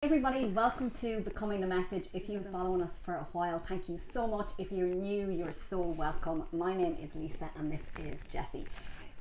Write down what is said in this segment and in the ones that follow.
Everybody, welcome to Becoming the Message. If you've been following us for a while, thank you so much. If you're new, you're so welcome. My name is Lisa and this is Jessie.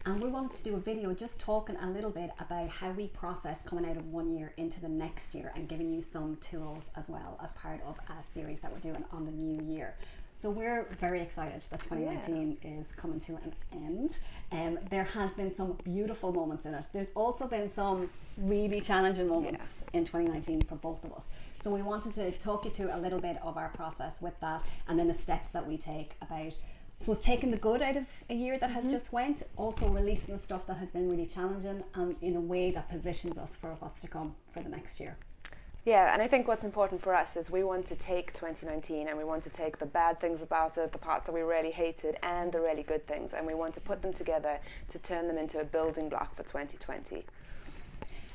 And we wanted to do a video just talking a little bit about how we process coming out of one year into the next year and giving you some tools as well as part of a series that we're doing on the new year. So we're very excited that 2019 is coming to an end. There has been some beautiful moments in it. There's also been some really challenging moments in 2019 for both of us. So we wanted to talk you through a little bit of our process with that, and then the steps that we take about, I suppose, taking the good out of a year that has just went, also releasing the stuff that has been really challenging, and in a way that positions us for what's to come for the next year. Yeah, and I think what's important for us is we want to take 2019 and we want to take the bad things about it, the parts that we really hated, and the really good things, and we want to put them together to turn them into a building block for 2020.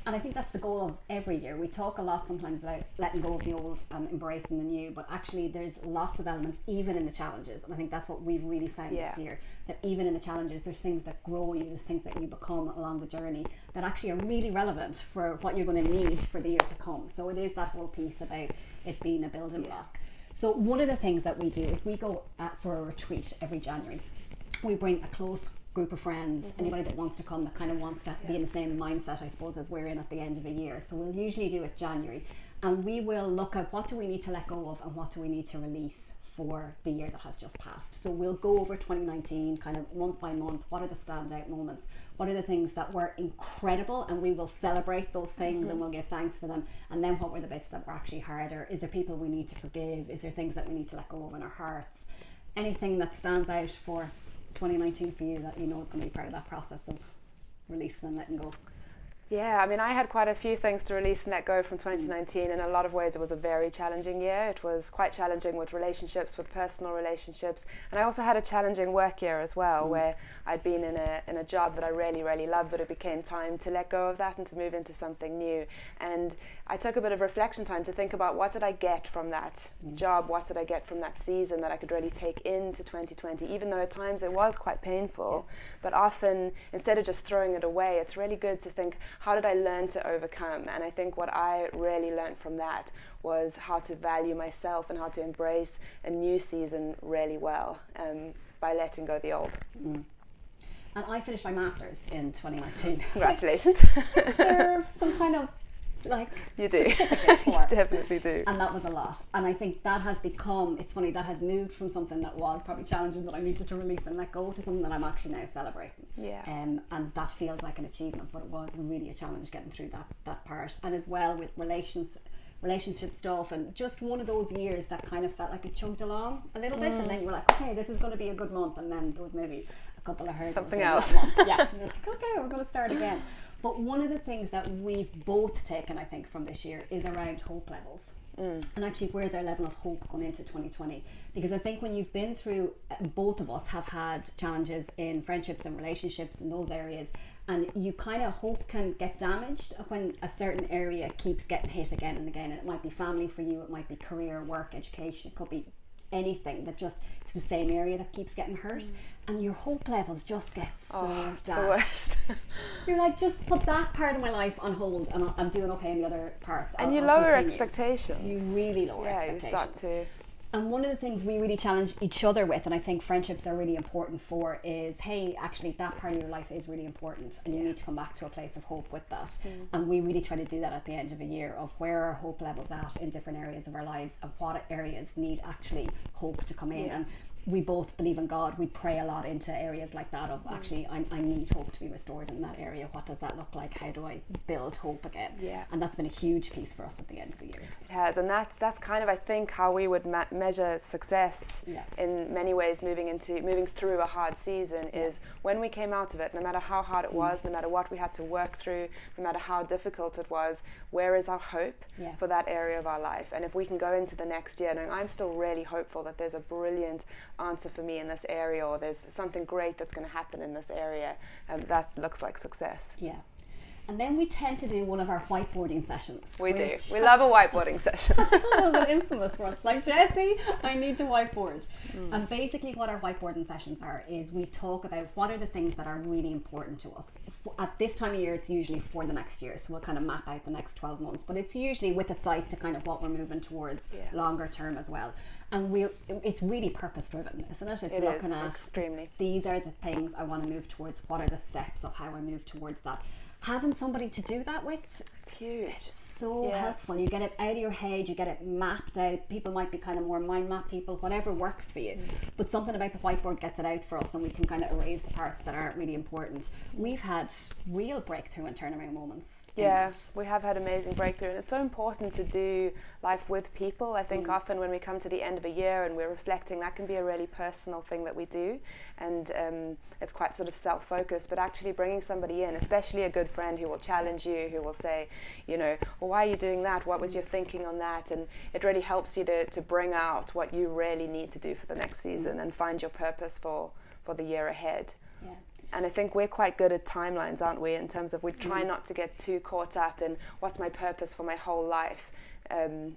And I think that's the goal of every year. We talk a lot sometimes about letting go of the old and embracing the new, but actually there's lots of elements even in the challenges, and I think that's what we've really found this year, that even in the challenges there's things that grow you, there's things that you become along the journey that actually are really relevant for what you're going to need for the year to come. So it is that whole piece about it being a building block. So one of the things that we do is we go for a retreat every January. We bring a close group of friends, anybody that wants to come, that kind of wants to be in the same mindset, I suppose, as we're in at the end of a year. So we'll usually do it January, and we will look at what do we need to let go of and what do we need to release for the year that has just passed. So we'll go over 2019 kind of month by month. What are the standout moments? What are the things that were incredible, and we will celebrate those things and we'll give thanks for them. And then what were the bits that were actually harder? Is there people we need to forgive? Is there things that we need to let go of in our hearts? Anything that stands out for 2019 for you that you know is going to be part of that process of releasing and letting go? Yeah, I mean, I had quite a few things to release and let go from 2019. In a lot of ways, it was a very challenging year. It was quite challenging with relationships, with personal relationships. And I also had a challenging work year as well, where I'd been in a job that I really, really loved, but it became time to let go of that and to move into something new. And I took a bit of reflection time to think about what did I get from that job, what did I get from that season that I could really take into 2020, even though at times it was quite painful. But often, instead of just throwing it away, it's really good to think, how did I learn to overcome? And I think what I really learned from that was how to value myself and how to embrace a new season really well by letting go of the old. And I finished my Masters in 2019. Congratulations. I deserve some kind of you do. You definitely do. And that was a lot. And I think that has become, it's funny, that has moved from something that was probably challenging that I needed to release and let go to something that I'm actually now celebrating. And that feels like an achievement, but it was really a challenge getting through that part. And as well with relationship stuff, and just one of those years that kind of felt like it chugged along a little bit, and then you were like, okay, this is going to be a good month, and then there was maybe a couple of hurdles. Something else. That month. Yeah. And you're like, okay, we're going to start again. But one of the things that we've both taken, I think, from this year is around hope levels. And actually, where's our level of hope going into 2020? Because I think when you've been through, both of us have had challenges in friendships and relationships in those areas, and you kind of hope can get damaged when a certain area keeps getting hit again and again. And it might be family for you, it might be career, work, education, it could be anything that just, it's the same area that keeps getting hurt, and your hope levels just get so dashed. You're like, just put that part of my life on hold and I'm doing okay in the other parts. And you lower expectations. You really lower expectations. You start to. And one of the things we really challenge each other with, and I think friendships are really important for, is, hey, actually that part of your life is really important and you need to come back to a place of hope with that. And we really try to do that at the end of a year, of where are hope levels at in different areas of our lives and what areas need actually hope to come in. And we both believe in God. We pray a lot into areas like that of actually I need hope to be restored in that area. What does that look like? How do I build hope again? And that's been a huge piece for us at the end of the years. It has, and that's kind of, I think, how we would measure success in many ways moving through a hard season is when we came out of it, no matter how hard it was, no matter what we had to work through, no matter how difficult it was, where is our hope for that area of our life? And if we can go into the next year knowing I'm still really hopeful that there's a brilliant answer for me in this area, or there's something great that's going to happen in this area, that looks like success. And then we tend to do one of our whiteboarding sessions. We do. We love a whiteboarding session. It's a little bit infamous for us. Like, Jessie, I need to whiteboard. And basically what our whiteboarding sessions are is we talk about what are the things that are really important to us. At this time of year, it's usually for the next year. So we'll kind of map out the next 12 months. But it's usually with a sight to kind of what we're moving towards longer term as well. And it's really purpose driven, isn't it? It's looking at extremely. These are the things I want to move towards. What are the steps of how I move towards that? Having somebody to do that with, it's huge. It's so helpful. You get it out of your head, you get it mapped out. People might be kind of more mind map people, whatever works for you. But something about the whiteboard gets it out for us, and we can kind of erase the parts that aren't really important. We've had real breakthrough and turnaround moments. Yeah, we have had amazing breakthrough, and it's so important to do life with people. I think often when we come to the end of a year and we're reflecting, that can be a really personal thing that we do, and it's quite sort of self-focused, but actually bringing somebody in, especially a good friend who will challenge you, who will say, you know, well, why are you doing that? What was your thinking on that? And it really helps you to bring out what you really need to do for the next season and find your purpose for the year ahead. Yeah. And I think we're quite good at timelines, aren't we, in terms of we try not to get too caught up in what's my purpose for my whole life,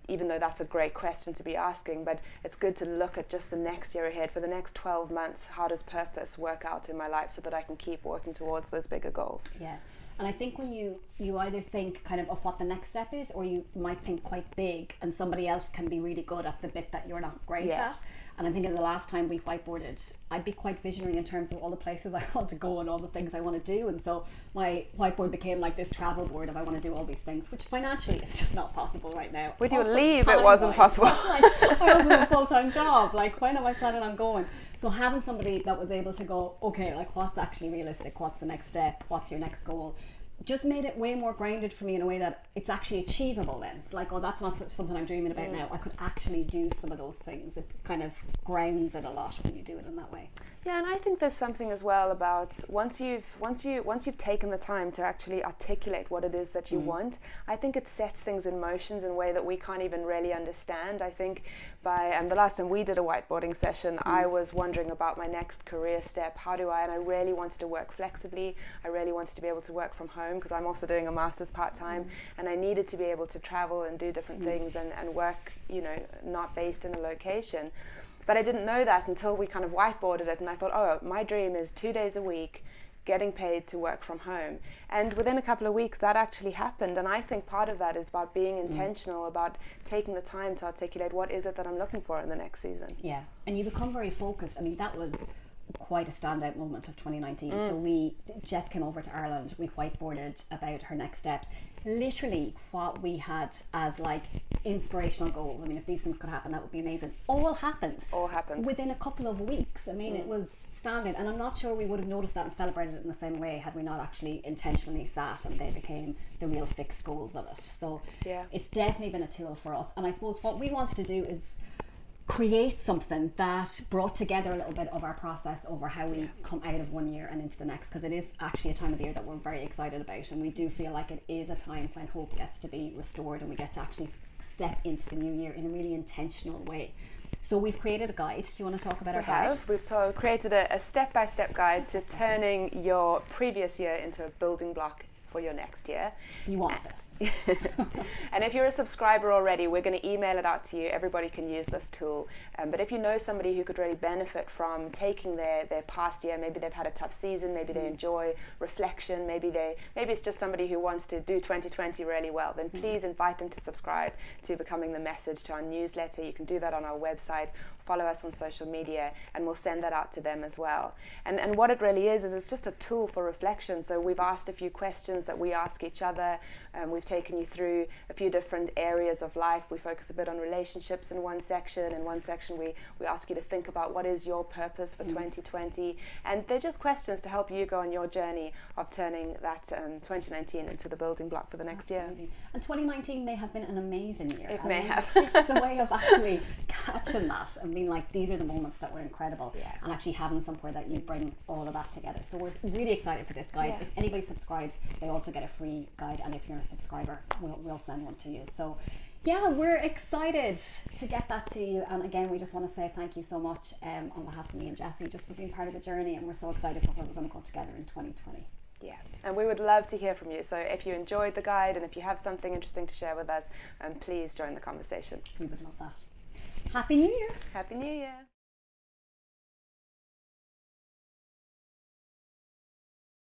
even though that's a great question to be asking, but it's good to look at just the next year ahead. For the next 12 months, how does purpose work out in my life so that I can keep working towards those bigger goals? Yeah. And I think when you either think kind of what the next step is, or you might think quite big, and somebody else can be really good at the bit that you're not great at. And I think in the last time we whiteboarded, I'd be quite visionary in terms of all the places I want to go and all the things I want to do. And so my whiteboard became like this travel board of I want to do all these things, which financially it's just not possible right now. With your leave, it wasn't possible. I also have a full-time job. Like, when am I planning on going? So having somebody that was able to go, okay, like, what's actually realistic? What's the next step? What's your next goal? Just made it way more grounded for me in a way that it's actually achievable then. It's like, oh, that's not something I'm dreaming about now. I could actually do some of those things. It kind of grounds it a lot when you do it in that way. Yeah, and I think there's something as well about once you've taken the time to actually articulate what it is that you want, I think it sets things in motion in a way that we can't even really understand. I think by the last time we did a whiteboarding session, I was wondering about my next career step. And I really wanted to work flexibly. I really wanted to be able to work from home because I'm also doing a master's part-time, and I needed to be able to travel and do different things and work, you know, not based in a location. But I didn't know that until we kind of whiteboarded it, and I thought, oh, my dream is 2 days a week getting paid to work from home. And within a couple of weeks that actually happened, and I think part of that is about being intentional, about taking the time to articulate what is it that I'm looking for in the next season. Yeah, and you become very focused. I mean, that was quite a standout moment of 2019. So Jess came over to Ireland, we whiteboarded about her next steps. Literally what we had as like inspirational goals, I mean, if these things could happen, that would be amazing, all happened within a couple of weeks. I mean, it was standing, and I'm not sure we would have noticed that and celebrated it in the same way had we not actually intentionally sat and they became the real fixed goals of it. So it's definitely been a tool for us, and I suppose what we wanted to do is create something that brought together a little bit of our process over how we come out of one year and into the next, because it is actually a time of the year that we're very excited about, and we do feel like it is a time when hope gets to be restored and we get to actually step into the new year in a really intentional way. So we've created a guide. Do you want to talk about our guide? We've created a step-by-step guide to turning your previous year into a building block for your next year. You want this. And if you're a subscriber already, we're going to email it out to you. Everybody can use this tool, but if you know somebody who could really benefit from taking their past year, maybe they've had a tough season, maybe they enjoy reflection, maybe it's just somebody who wants to do 2020 really well, then please invite them to subscribe to Becoming the Message, to our newsletter. You can do that on our website, follow us on social media, and we'll send that out to them as well. And what it really is it's just a tool for reflection. So we've asked a few questions that we ask each other. We've taken you through a few different areas of life. We focus a bit on relationships in one section. In one section we ask you to think about what is your purpose for 2020, and they're just questions to help you go on your journey of turning that 2019 into the building block for the next year. And 2019 may have been an amazing year. It may have. This is a way of actually catching that and being like, these are the moments that were incredible, and actually having somewhere that you bring all of that together. So we're really excited for this guide. If anybody subscribes, they also get a free guide, and if you're a subscriber, we'll send one to you. So yeah, we're excited to get that to you, and again, we just want to say thank you so much on behalf of me and Jessie just for being part of the journey, and we're so excited for what we're going to go together in 2020. Yeah, and we would love to hear from you. So if you enjoyed the guide and if you have something interesting to share with us, please join the conversation. We would love that. Happy New Year! Happy New Year!